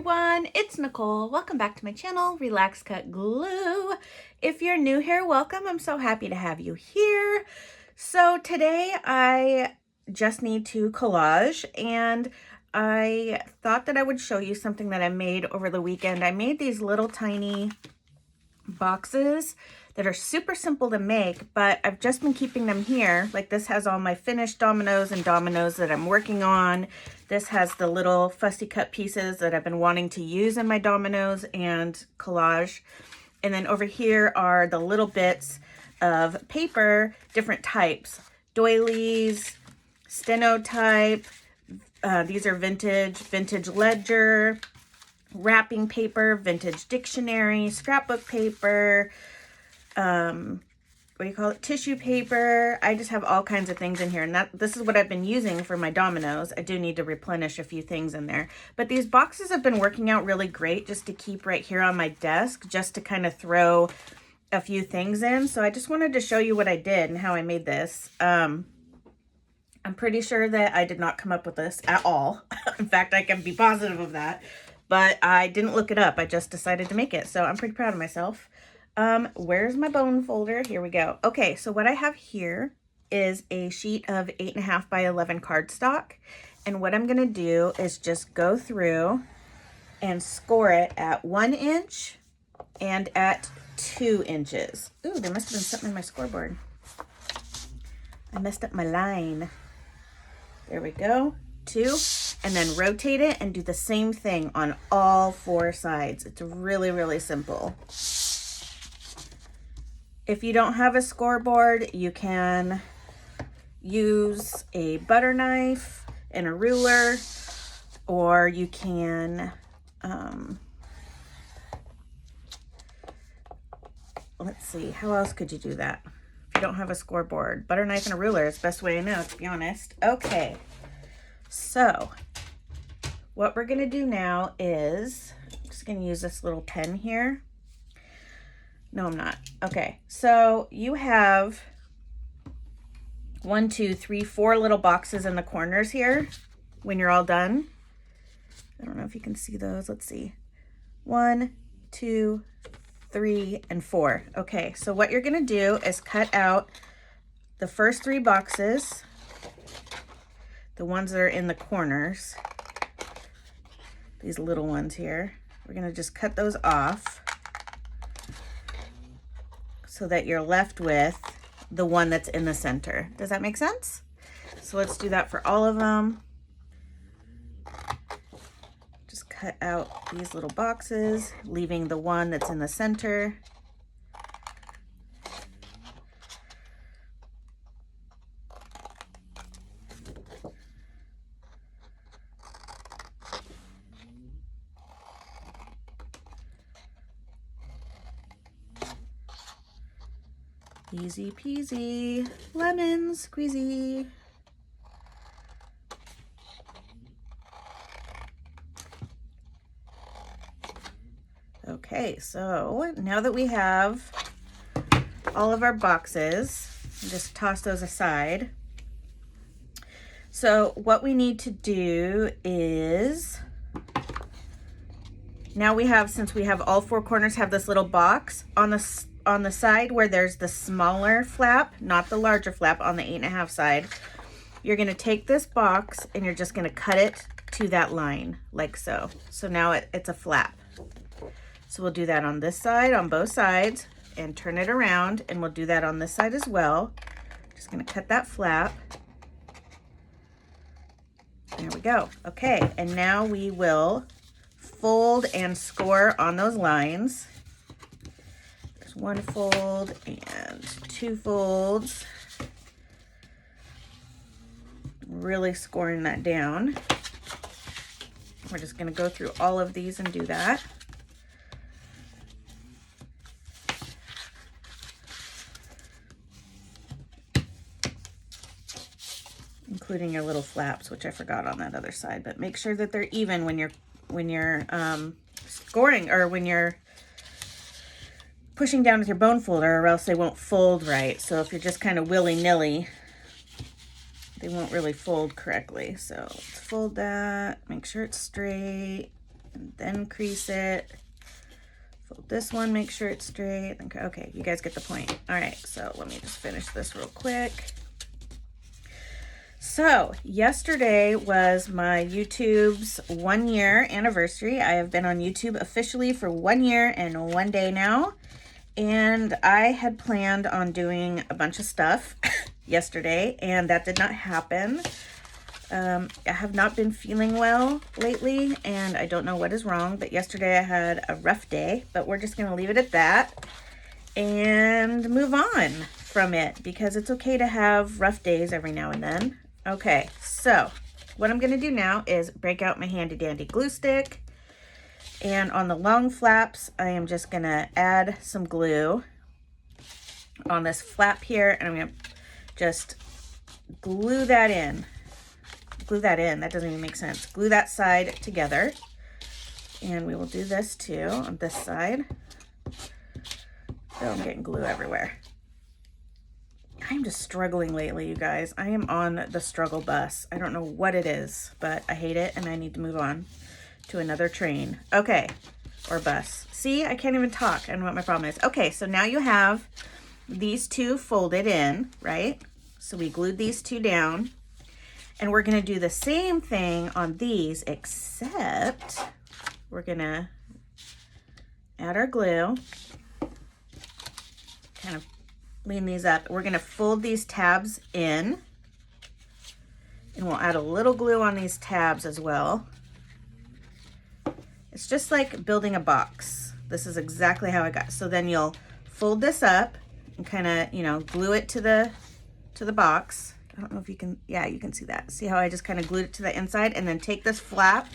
everyone, it's Nicole. Welcome back to my channel, Relax Cut Glue. If you're new here, welcome. I'm so happy to have you here. So today I just need to collage, and I thought that I would show you something that I made over the weekend. I made these little tiny boxes that are super simple to make, but I've just been keeping them here. Like this has all my finished dominoes and dominoes that I'm working on. This has the little fussy cut pieces that I've been wanting to use in my dominoes and collage. And then over here are the little bits of paper, different types, doilies, stenotype, these are vintage ledger, wrapping paper, vintage dictionary, scrapbook paper, what do you call it, tissue paper. I just have all kinds of things in here, and this is what I've been using for my dominoes. I do need to replenish a few things in there, but these boxes have been working out really great just to keep right here on my desk, just to kind of throw a few things in. So I just wanted to show you what I did and how I made this. I'm pretty sure that I did not come up with this at all. In fact, I can be positive of that, but I didn't look it up. I just decided to make it, so I'm pretty proud of myself. Where's my bone folder? Here we go. Okay, so what I have here is a sheet of 8.5 by 11 cardstock. And what I'm going to do is just go through and score it at 1 inch and at 2 inches. Ooh, there must have been something in my scoreboard. I messed up my line. There we go. 2, and then rotate it and do the same thing on all 4 sides. It's really, really simple. If you don't have a scoreboard, you can use a butter knife and a ruler, or you can, let's see, how else could you do that? If you don't have a scoreboard, butter knife and a ruler is the best way I know, to be honest. Okay, so what we're gonna do now is, I'm just gonna use this little pen here. No, I'm not. Okay, so you have 1, 2, 3, 4 little boxes in the corners here when you're all done. I don't know if you can see those. Let's see. 1, 2, 3, and 4. Okay, so what you're gonna do is cut out the first 3 boxes, the ones that are in the corners, these little ones here. We're gonna just cut those off, so that you're left with the one that's in the center. Does that make sense? So let's do that for all of them. Just cut out these little boxes, leaving the one that's in the center. Easy peasy, lemon squeezy. Okay, so now that we have all of our boxes, just toss those aside. So what we need to do is, now we have, since we have all 4 corners have this little box on the side where there's the smaller flap, not the larger flap on the 8.5 side, you're going to take this box and you're just going to cut it to that line like so. So now it's a flap. So we'll do that on this side, on both sides, and turn it around, and we'll do that on this side as well. Just going to cut that flap. There we go. Okay, and now we will fold and score on those lines. 1 fold and 2 folds. Really scoring that down. We're just going to go through all of these and do that. Including your little flaps, which I forgot on that other side, but make sure that they're even when you're scoring, or when you're pushing down with your bone folder, or else they won't fold right. So if you're just kind of willy-nilly, they won't really fold correctly. So let's fold that, make sure it's straight. and then crease it. Fold this one, make sure it's straight. Okay, you guys get the point. All right, so let me just finish this real quick. So yesterday was my YouTube's 1 year anniversary. I have been on YouTube officially for 1 year and 1 day now. And I had planned on doing a bunch of stuff yesterday, and that did not happen. I have not been feeling well lately, and I don't know what is wrong, but yesterday I had a rough day, but we're just going to leave it at that and move on from it because it's okay to have rough days every now and then. Okay, so what I'm going to do now is break out my handy dandy glue stick. And on the long flaps, I am just going to add some glue on this flap here. And I'm going to just glue that in. Glue that in. That doesn't even make sense. Glue that side together. And we will do this too on this side. Oh, I'm getting glue everywhere. I'm just struggling lately, you guys. I am on the struggle bus. I don't know what it is, but I hate it and I need to move on to another train. Okay, or bus. See, I can't even talk. I don't know what my problem is. Okay, so now you have these two folded in, right? So we glued these two down, and we're gonna do the same thing on these, except we're gonna add our glue, kind of lean these up. We're gonna fold these tabs in, and we'll add a little glue on these tabs as well. It's just like building a box. This is exactly how I got. So then you'll fold this up and kind of, you know, glue it to the box. I don't know if you can, yeah, you can see that. See how I just kind of glued it to the inside, and then take this flap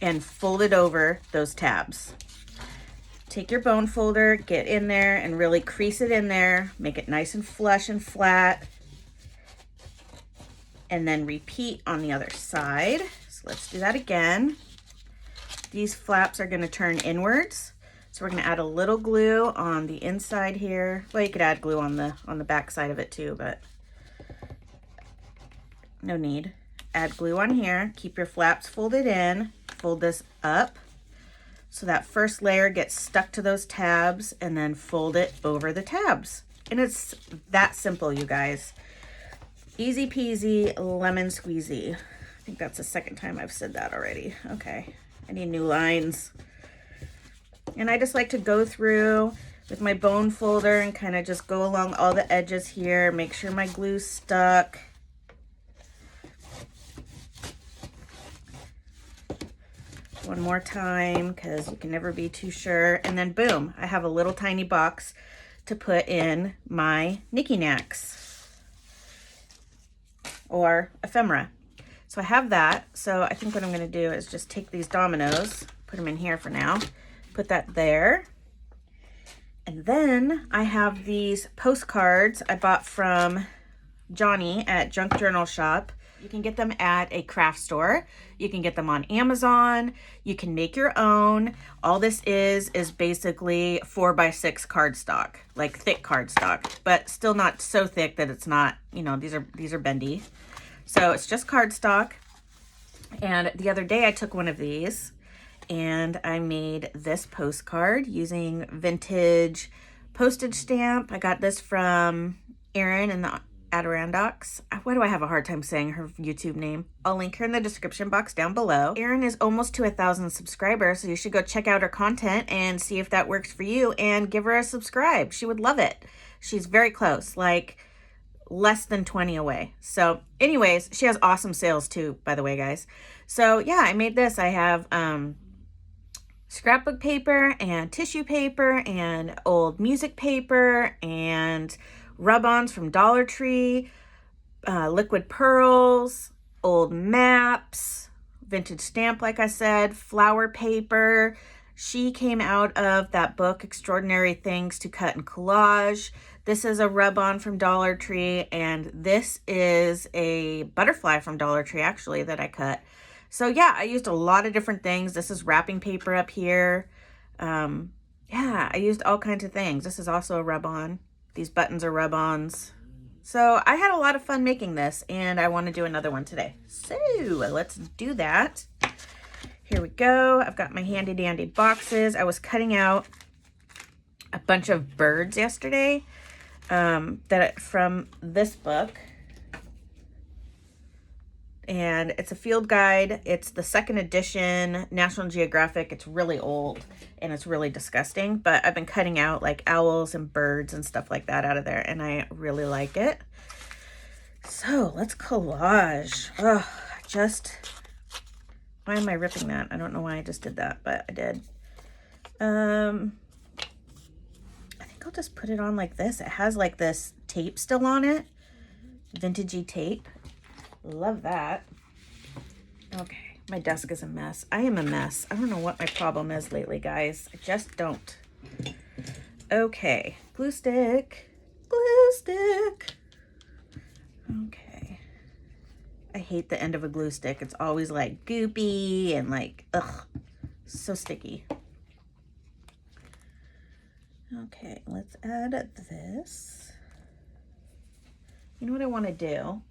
and fold it over those tabs. Take your bone folder, get in there and really crease it in there, make it nice and flush and flat, and then repeat on the other side. So let's do that again. These flaps are going to turn inwards. So we're going to add a little glue on the inside here. Well, you could add glue on the back side of it too, but no need. Add glue on here. Keep your flaps folded in. Fold this up so that first layer gets stuck to those tabs, and then fold it over the tabs. And it's that simple, you guys. Easy peasy, lemon squeezy. I think that's the second time I've said that already. Okay. I need new lines. And I just like to go through with my bone folder and kind of just go along all the edges here, make sure my glue's stuck. One more time, because you can never be too sure. And then boom, I have a little tiny box to put in my knicky-knacks or ephemera. So I have that. So I think what I'm going to do is just take these dominoes, put them in here for now, put that there. And then I have these postcards I bought from Johnny at Junk Journal Shop. You can get them at a craft store. You can get them on Amazon. You can make your own. All this is basically 4x6 cardstock, like thick cardstock, but still not so thick that it's not, you know, these are bendy. So it's just cardstock. And the other day I took one of these and I made this postcard using vintage postage stamp. I got this from Erin in the Adirondacks. Why do I have a hard time saying her YouTube name? I'll link her in the description box down below. Erin is almost to 1,000 subscribers, so you should go check out her content and see if that works for you and give her a subscribe. She would love it. She's very close, like less than 20 away. So anyways, she has awesome sales too, by the way, guys. So yeah, I made this. I have scrapbook paper and tissue paper and old music paper and rub-ons from Dollar Tree, liquid pearls, old maps, vintage stamp, like I said, flower paper. She came out of that book, Extraordinary Things to Cut and Collage. This is a rub-on from Dollar Tree, and this is a butterfly from Dollar Tree, actually, that I cut. So yeah, I used a lot of different things. This is wrapping paper up here. Yeah, I used all kinds of things. This is also a rub-on. These buttons are rub-ons. So I had a lot of fun making this, and I want to do another one today. So let's do that. Here we go. I've got my handy dandy boxes. I was cutting out a bunch of birds yesterday from this book. And it's a field guide. It's the 2nd edition, National Geographic. It's really old and it's really disgusting, but I've been cutting out like owls and birds and stuff like that out of there, and I really like it. So let's collage. Oh, why am I ripping that? I don't know why I just did that, but I did. I think I'll just put it on like this. It has like this tape still on it. Vintagey tape. Love that. Okay, my desk is a mess. I am a mess. I don't know what my problem is lately, guys. I just don't. Okay, glue stick. Glue stick. Okay. I hate the end of a glue stick. It's always like goopy and like, ugh, so sticky. Okay, let's add this. You know what I want to do?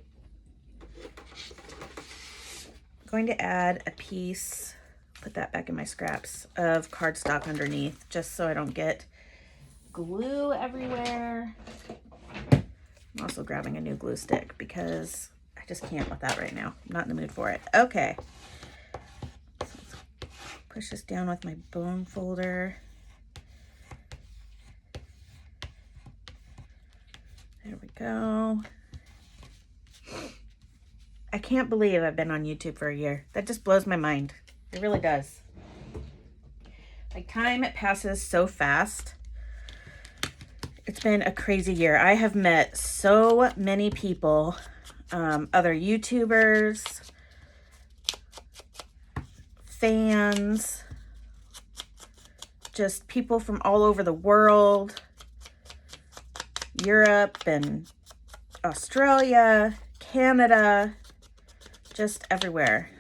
I'm going to add a piece, put that back in my scraps, of cardstock underneath, just so I don't get glue everywhere. I'm also grabbing a new glue stick because I just can't with that right now. I'm not in the mood for it. Okay. So let's push this down with my bone folder. There we go. I can't believe I've been on YouTube for a year. That just blows my mind. It really does. Like, time, it passes so fast. It's been a crazy year. I have met so many people, other YouTubers, fans, just people from all over the world, Europe and Australia, Canada, just everywhere,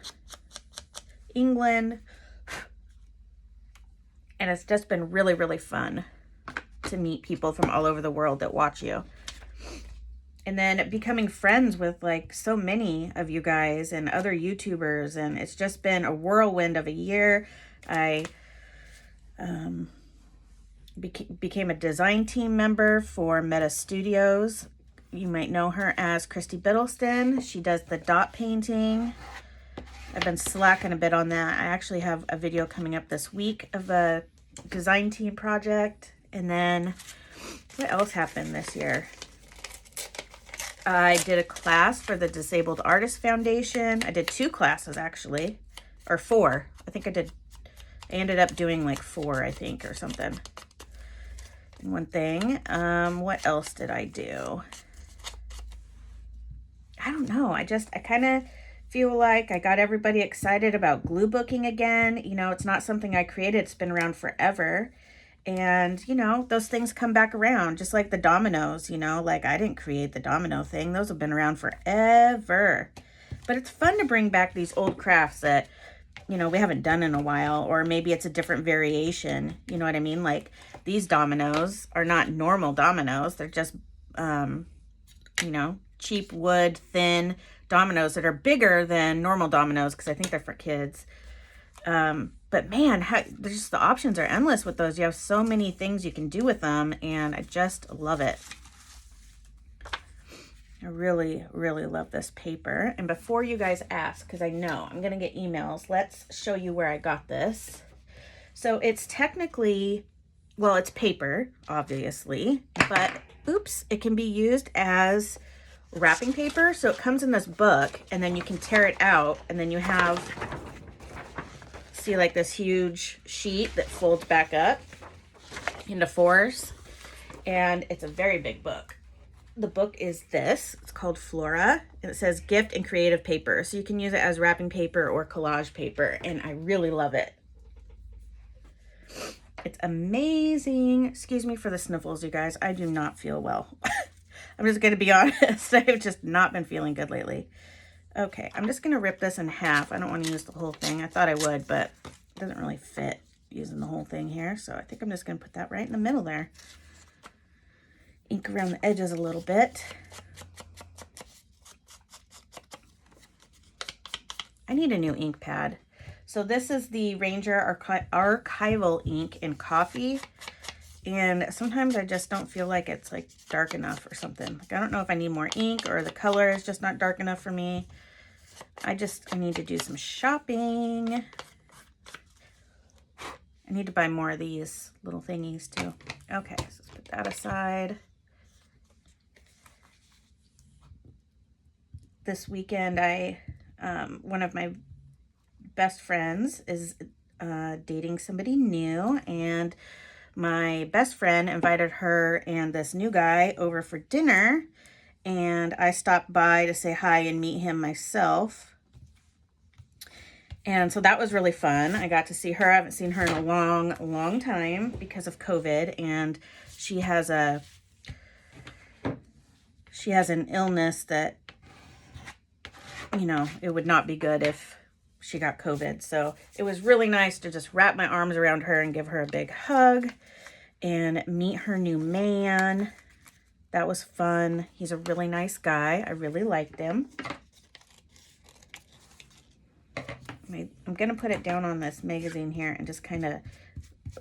England, and it's just been really, really fun to meet people from all over the world that watch you. And then becoming friends with like so many of you guys and other YouTubers, and it's just been a whirlwind of a year. I became a design team member for Meta Studios. You might know her as Christy Biddleston. She does the dot painting. I've been slacking a bit on that. I actually have a video coming up this week of a design team project. And then what else happened this year? I did a class for the Disabled Artists Foundation. I did 2 classes actually, or 4. I ended up doing like 4, I think, or something. And one thing. What else did I do? I don't know. I kind of feel like I got everybody excited about glue booking again. You know, it's not something I created. It's been around forever. And, you know, those things come back around, just like the dominoes, you know, like I didn't create the domino thing. Those have been around forever. But it's fun to bring back these old crafts that, you know, we haven't done in a while, or maybe it's a different variation. You know what I mean? Like these dominoes are not normal dominoes. They're just, you know, cheap wood, thin dominoes that are bigger than normal dominoes because I think they're for kids. But man, there's just, the options are endless with those. You have so many things you can do with them, and I just love it. I really, really love this paper. And before you guys ask, because I know I'm going to get emails, let's show you where I got this. So it's technically, well, it's paper, obviously, but oops, it can be used as wrapping paper. So it comes in this book, and then you can tear it out, and then you have, see, like this huge sheet that folds back up into 4s, and it's a very big book. The book is this. It's called FLORA, and it says gift and creative paper. So you can use it as wrapping paper or collage paper, and I really love it. It's amazing. Excuse me for the sniffles, you guys. I do not feel well. I'm just going to be honest. I've just not been feeling good lately. Okay, I'm just going to rip this in half. I don't want to use the whole thing. I thought I would, but it doesn't really fit using the whole thing here. So I think I'm just going to put that right in the middle there. Ink around the edges a little bit. I need a new ink pad. So this is the Ranger Archival ink in coffee. And sometimes I just don't feel like it's like dark enough or something. Like, I don't know if I need more ink or the color is just not dark enough for me. I need to do some shopping. I need to buy more of these little thingies too. Okay, so let's put that aside. This weekend, one of my best friends is dating somebody new, and my best friend invited her and this new guy over for dinner, and I stopped by to say hi and meet him myself. And so that was really fun. I got to see her. I haven't seen her in a long, long time because of COVID, and she has an illness that, you know, it would not be good if she got COVID. So it was really nice to just wrap my arms around her and give her a big hug and meet her new man. That was fun. He's a really nice guy. I really liked him. I'm going to put it down on this magazine here and just kind of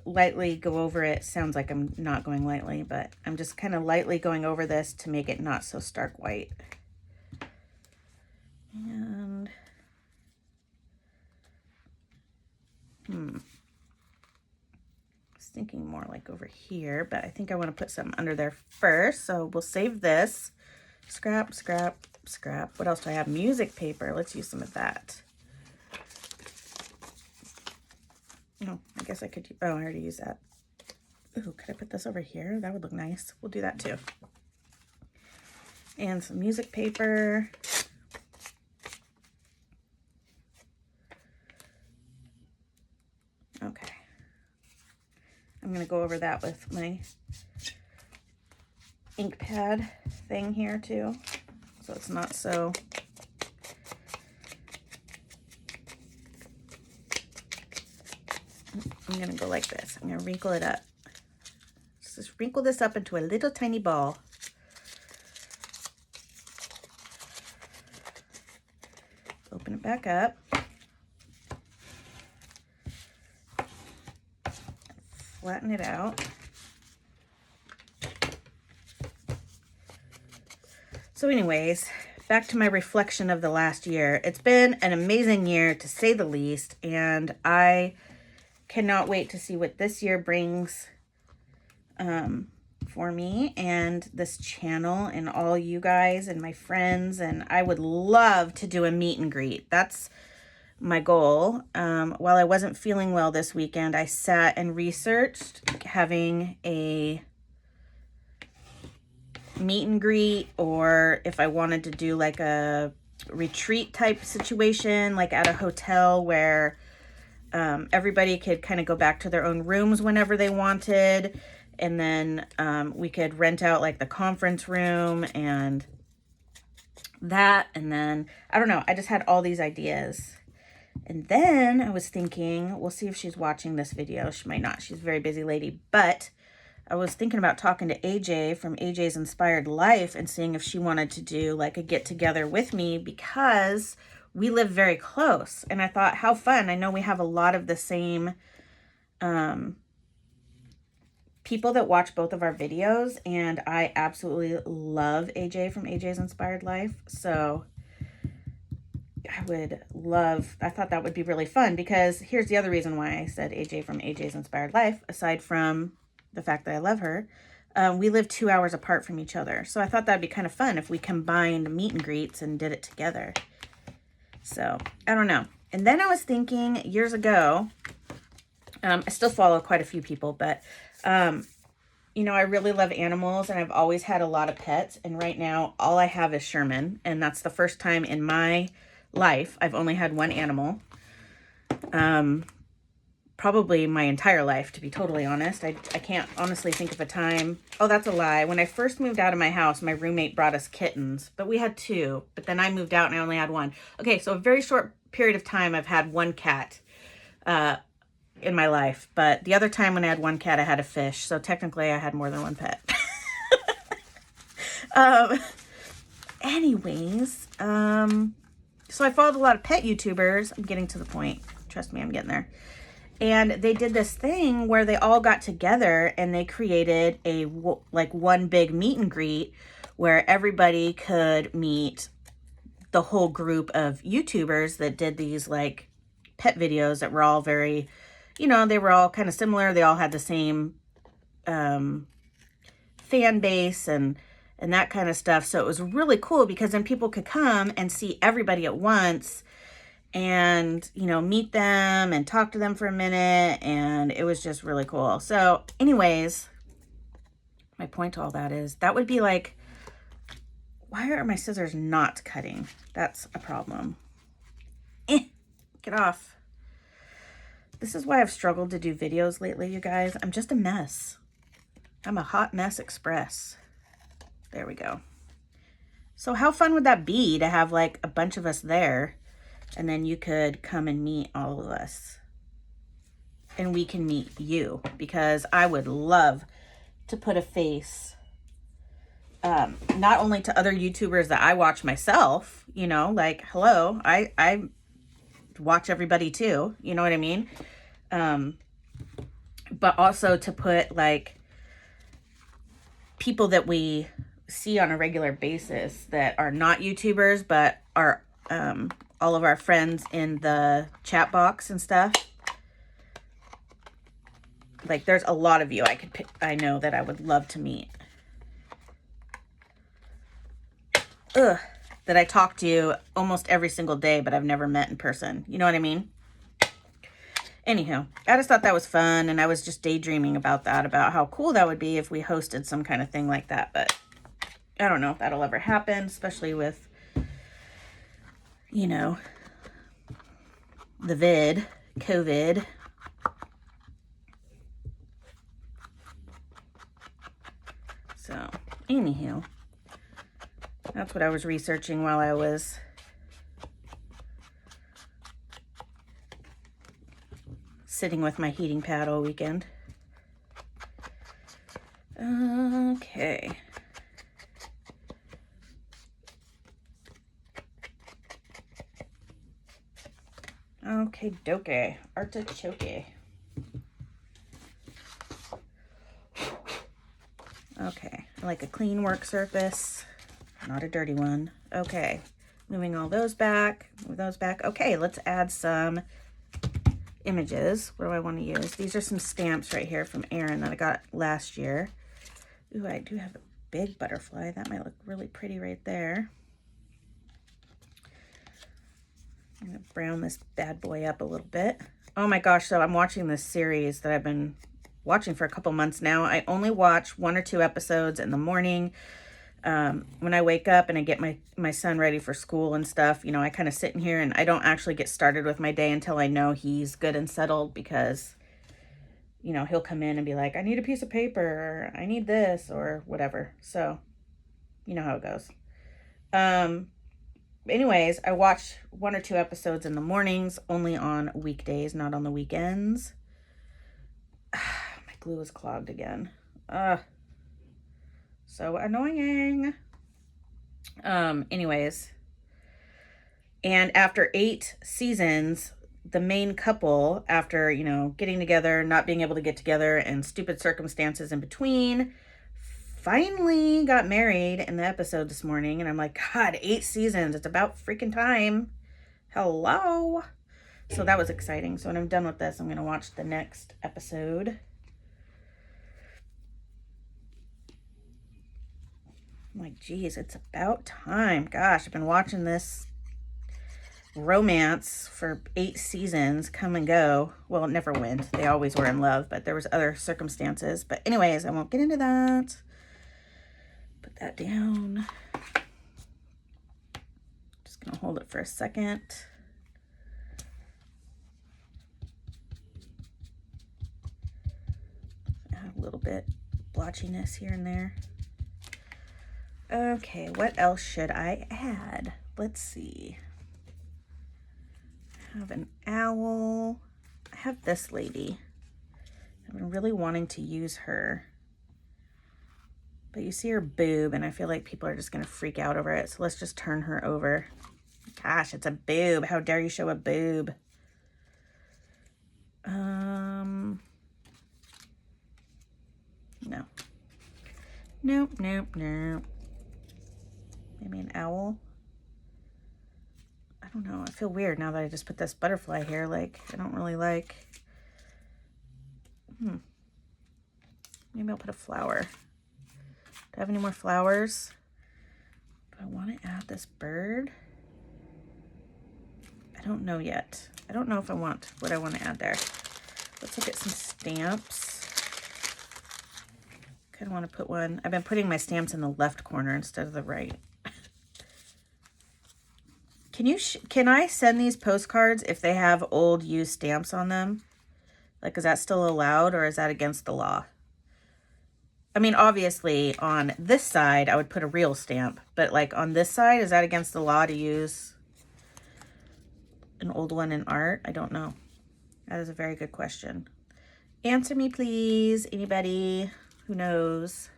lightly go over it. Sounds like I'm not going lightly, but I'm just kind of lightly going over this to make it not so stark white. And I was thinking more like over here, but I think I want to put something under there first. So we'll save this. Scrap, scrap, scrap. What else do I have? Music paper. Let's use some of that. Oh, I guess I could. Oh, I already used that. Ooh, could I put this over here? That would look nice. We'll do that too. And some music paper. Okay. I'm going to go over that with my ink pad thing here too, so it's not so... I'm going to go like this. I'm going to wrinkle it up. Just wrinkle this up into a little tiny ball. Open it back up. Flatten it out. So anyways, back to my reflection of the last year. It's been an amazing year, to say the least, and I cannot wait to see what this year brings for me and this channel and all you guys and my friends. And I would love to do a meet and greet. That's my goal. While I wasn't feeling well this weekend, I sat and researched having a meet and greet, or if I wanted to do like a retreat type situation, like at a hotel where everybody could kind of go back to their own rooms whenever they wanted. And then we could rent out like the conference room and that. And then, I don't know, I just had all these ideas. And then I was thinking, we'll see if she's watching this video. She might not. She's a very busy lady. But I was thinking about talking to AJ from AJ's Inspired Life and seeing if she wanted to do like a get together with me, because we live very close. And I thought, how fun. I know we have a lot of the same people that watch both of our videos, and I absolutely love AJ from AJ's Inspired Life. So I thought that would be really fun, because here's the other reason why I said AJ from AJ's Inspired Life, aside from the fact that I love her. We live 2 hours apart from each other. So I thought that'd be kind of fun if we combined meet and greets and did it together. So I don't know. And then I was thinking years ago, I still follow quite a few people, but you know, I really love animals, and I've always had a lot of pets. And right now all I have is Sherman. And that's the first time in my life I've only had one animal. Probably my entire life, to be totally honest. I can't honestly think of a time. Oh, that's a lie. When I first moved out of my house, my roommate brought us kittens, but we had two. But then I moved out and I only had one. Okay, so a very short period of time I've had one cat in my life. But the other time when I had one cat, I had a fish. So technically I had more than one pet. Anyways, so I followed a lot of pet YouTubers. I'm getting to the point. Trust me, I'm getting there. And they did this thing where they all got together and they created a like one big meet and greet where everybody could meet the whole group of YouTubers that did these like pet videos that were all very, you know, they were all kind of similar. They all had the same fan base and that kind of stuff. So it was really cool because then people could come and see everybody at once and, you know, meet them and talk to them for a minute. And it was just really cool. So anyways, my point to all that is that would be like, why are my scissors not cutting? That's a problem. Get off. This is why I've struggled to do videos lately, you guys. I'm just a mess. I'm a hot mess express. There we go. So how fun would that be to have like a bunch of us there and then you could come and meet all of us and we can meet you, because I would love to put a face not only to other YouTubers that I watch myself, you know, like, hello, I watch everybody too, you know what I mean? But also to put like people that we see on a regular basis that are not YouTubers, but are all of our friends in the chat box and stuff. Like, there's a lot of you I know that I would love to meet. That I talk to almost every single day, but I've never met in person. You know what I mean? Anywho, I just thought that was fun, and I was just daydreaming about that, about how cool that would be if we hosted some kind of thing like that, but I don't know if that'll ever happen, especially with, you know, the COVID. So, anywho, that's what I was researching while I was sitting with my heating pad all weekend. Okay. Okay, doke. Artichoke. Okay, I like a clean work surface, not a dirty one. Okay, moving all those back, move those back. Okay, let's add some images. What do I want to use? These are some stamps right here from Erin that I got last year. Ooh, I do have a big butterfly. That might look really pretty right there. I'm going to brown this bad boy up a little bit. Oh my gosh, so I'm watching this series that I've been watching for a couple months now. I only watch 1 or 2 episodes in the morning. When I wake up and I get my son ready for school and stuff, you know, I kind of sit in here and I don't actually get started with my day until I know he's good and settled, because, you know, he'll come in and be like, I need a piece of paper, or I need this, or whatever. So, you know how it goes. Anyways, I watch 1 or 2 episodes in the mornings, only on weekdays, not on the weekends. My glue is clogged again. So annoying. Anyways, and after 8 seasons, the main couple, after, you know, getting together, not being able to get together, and stupid circumstances in between, finally got married in the episode this morning. And I'm like, God, 8 seasons. It's about freaking time. Hello. So that was exciting. So when I'm done with this, I'm going to watch the next episode. I'm like, geez, it's about time. Gosh, I've been watching this romance for 8 seasons come and go. Well, it never went. They always were in love, but there was other circumstances. But anyways, I won't get into that. Put that down. Just gonna hold it for a second. Add a little bit blotchiness here and there. Okay, what else should I add? Let's see. I have an owl. I have this lady. I've been really wanting to use her. But you see her boob, and I feel like people are just going to freak out over it. So let's just turn her over. Gosh, it's a boob. How dare you show a boob? Nope, nope, nope. Maybe an owl. I don't know. I feel weird now that I just put this butterfly here. Like, I don't really like... Maybe I'll put a flower. Do I have any more flowers? Do I want to add this bird? I don't know yet. I don't know if I want what I want to add there. Let's look at some stamps. Kind of want to put one. I've been putting my stamps in the left corner instead of the right. Can I send these postcards if they have old used stamps on them? Like, is that still allowed or is that against the law? I mean, obviously on this side, I would put a real stamp, but like on this side, is that against the law to use an old one in art? I don't know. That is a very good question. Answer me, please. Anybody who knows?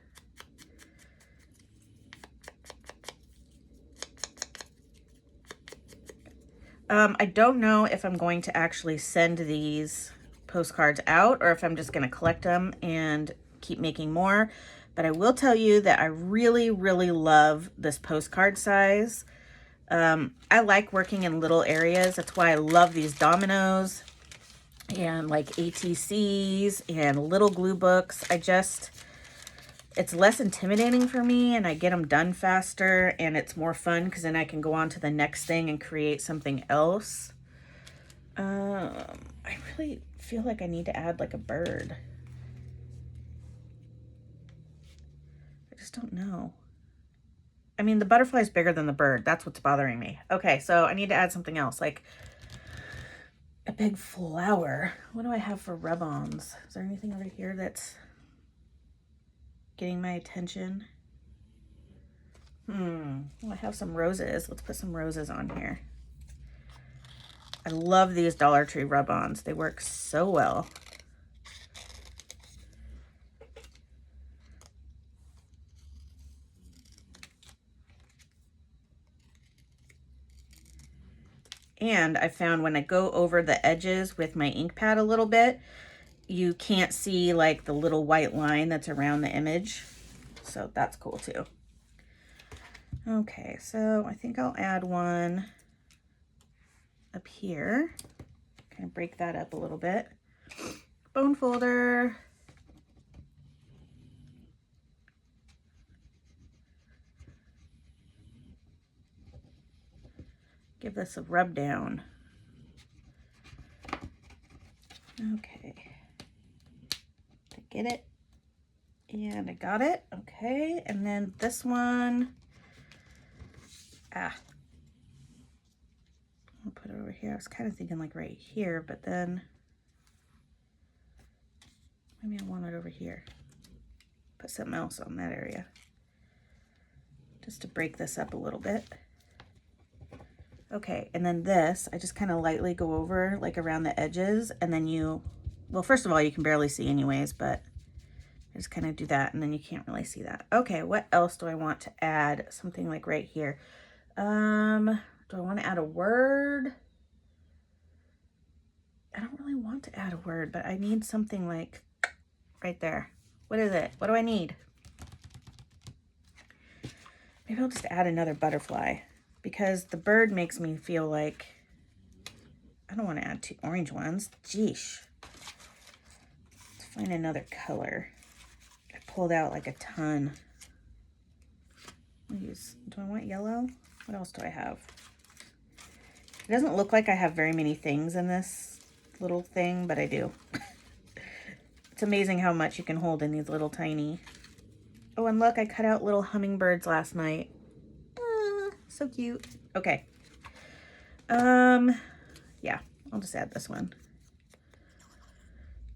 I don't know if I'm going to actually send these postcards out or if I'm just going to collect them and keep making more. But I will tell you that I really, really love this postcard size. I like working in little areas. That's why I love these dominoes and like ATCs and little glue books. It's less intimidating for me and I get them done faster and it's more fun because then I can go on to the next thing and create something else. I really feel like I need to add like a bird. I just don't know. I mean, the butterfly is bigger than the bird. That's what's bothering me. Okay, so I need to add something else, like a big flower. What do I have for rub-ons? Is there anything over here that's getting my attention? Well, I have some roses. Let's put some roses on here. I love these Dollar Tree rub-ons. They work so well. And I found when I go over the edges with my ink pad a little bit, you can't see like the little white line that's around the image. So that's cool too. Okay, so I think I'll add one up here. Kind of break that up a little bit. Bone folder. Give this a rub down. Okay. Did I get it? And I got it. Okay. And then this one. I'll put it over here. I was kind of thinking like right here, but then maybe I want it over here. Put something else on that area. Just to break this up a little bit. Okay, and then this, I just kind of lightly go over like around the edges and then well, first of all, you can barely see anyways, but I just kind of do that and then you can't really see that. Okay, what else do I want to add? Something like right here. Do I want to add a word? I don't really want to add a word, but I need something like right there. What is it? What do I need? Maybe I'll just add another butterfly. Because the bird makes me feel like I don't want to add two orange ones. Geesh. Let's find another color. I pulled out like a ton. Do I want yellow? What else do I have? It doesn't look like I have very many things in this little thing, but I do. It's amazing how much you can hold in these little tiny. Oh, and look, I cut out little hummingbirds last night. So cute. Okay. Yeah, I'll just add this one.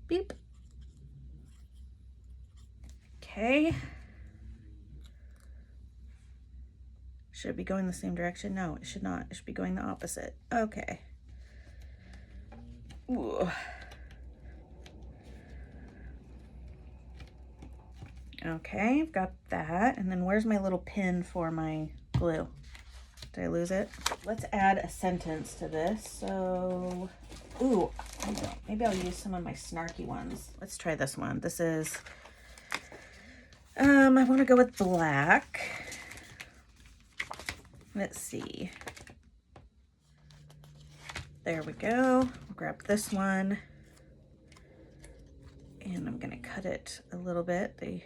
Beep. Okay. Should it be going the same direction? No, it should not. It should be going the opposite. Okay. Ooh. Okay, I've got that. And then where's my little pin for my glue? Did I lose it? Let's add a sentence to this. So, ooh, maybe I'll use some of my snarky ones. Let's try this one. This is I want to go with black. Let's see. There we go. I'll grab this one. And I'm going to cut it a little bit. They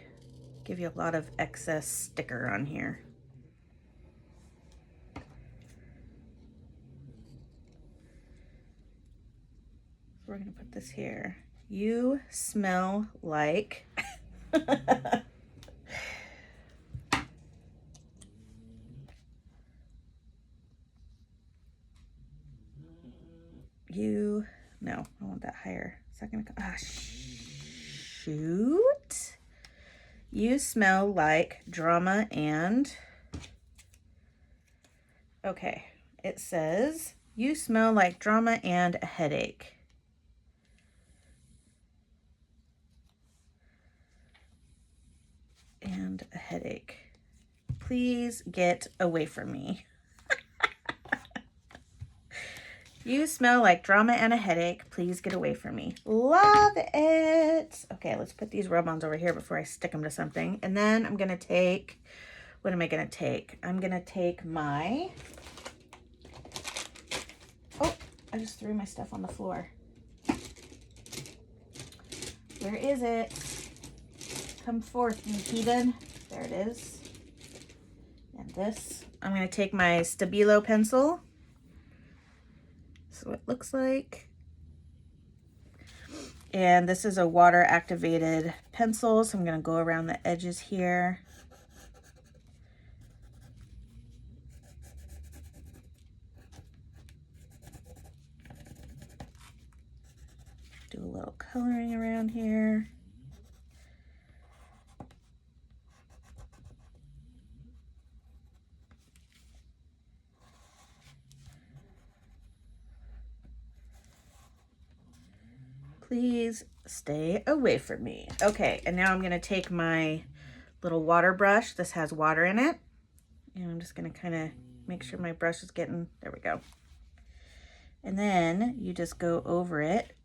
give you a lot of excess sticker on here. We're going to put this here. You smell like... No, I want that higher. Is that gonna go? Ah, shoot. You smell like drama and... Okay, it says, you smell like drama and a headache. And a headache. Please get away from me. You smell like drama and a headache. Please get away from me. Love it. Okay, let's put these rub-ons over here before I stick them to something. And then I'm going to take, what am I going to take? I'm going to take my, oh, I just threw my stuff on the floor. Where is it? Come forth, you heathen. There it is. And this, I'm going to take my Stabilo pencil. So it looks like, and this is a water activated pencil, so I'm going to go around the edges here. Do a little coloring around here. Please stay away from me. Okay, and now I'm going to take my little water brush. This has water in it. And I'm just going to kind of make sure my brush is getting, there we go. And then you just go over it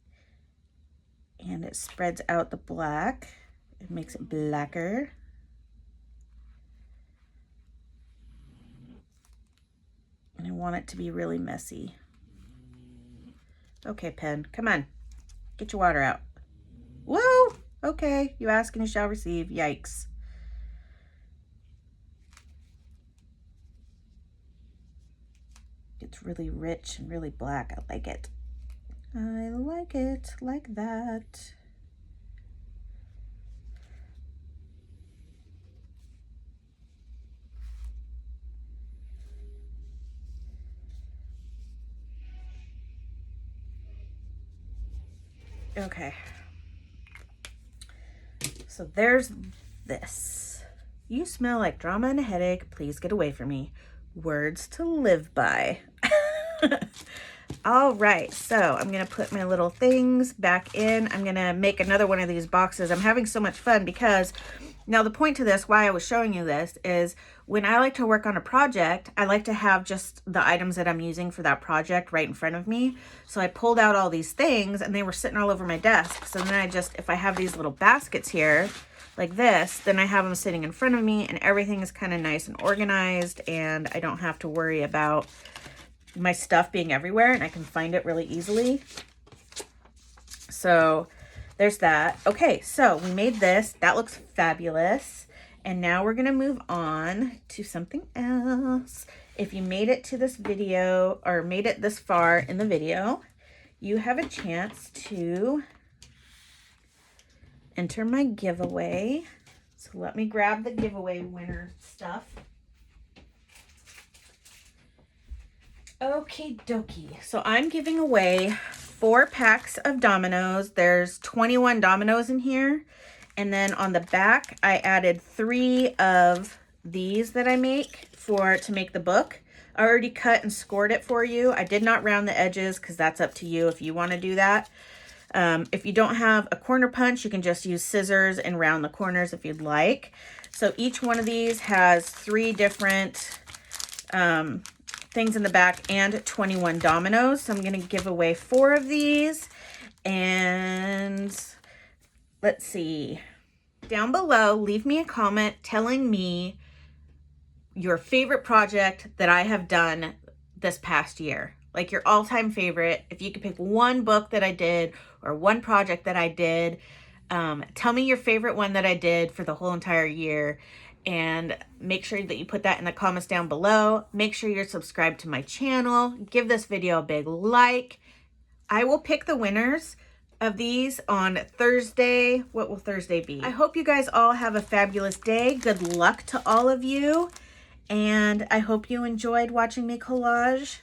and it spreads out the black. It makes it blacker. And I want it to be really messy. Okay, pen, come on. Get your water out. Whoa! Okay, you ask and you shall receive. Yikes. It's really rich and really black. I like it. I like it like that. Okay, so there's this. You smell like drama and a headache. Please get away from me. Words to live by. All right, so I'm gonna put my little things back in. I'm gonna make another one of these boxes. I'm having so much fun because now the point to this, why I was showing you this, is when I like to work on a project, I like to have just the items that I'm using for that project right in front of me. So I pulled out all these things and they were sitting all over my desk. So then I just, if I have these little baskets here like this, then I have them sitting in front of me and everything is kind of nice and organized and I don't have to worry about my stuff being everywhere and I can find it really easily. So there's that. Okay, so we made this. That looks fabulous. And now we're going to move on to something else. If you made it to this video or made it this far in the video, you have a chance to enter my giveaway. So let me grab the giveaway winner stuff. Okie dokie. So I'm giving away 4 packs of dominoes. There's 21 dominoes in here. And then on the back, I added 3 of these that I make to make the book. I already cut and scored it for you. I did not round the edges because that's up to you if you want to do that. If you don't have a corner punch, you can just use scissors and round the corners if you'd like. So each one of these has 3 different things in the back and 21 dominoes. So I'm going to give away 4 of these. And let's see. down below, leave me a comment telling me your favorite project that I have done this past year. Like your all-time favorite. If you could pick one book that I did or one project that I did, tell me your favorite one that I did for the whole entire year, and make sure that you put that in the comments down below. Make sure you're subscribed to my channel. Give this video a big like. I will pick the winners of these on Thursday. What will Thursday be? I hope you guys all have a fabulous day. Good luck to all of you. And I hope you enjoyed watching me collage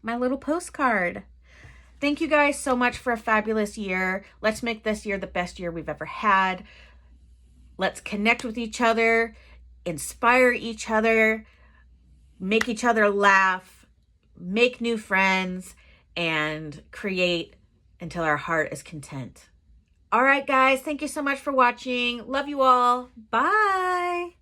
my little postcard. Thank you guys so much for a fabulous year. Let's make this year the best year we've ever had. Let's connect with each other, inspire each other, make each other laugh, make new friends, and create until our heart is content. All right, guys, thank you so much for watching. Love you all. Bye.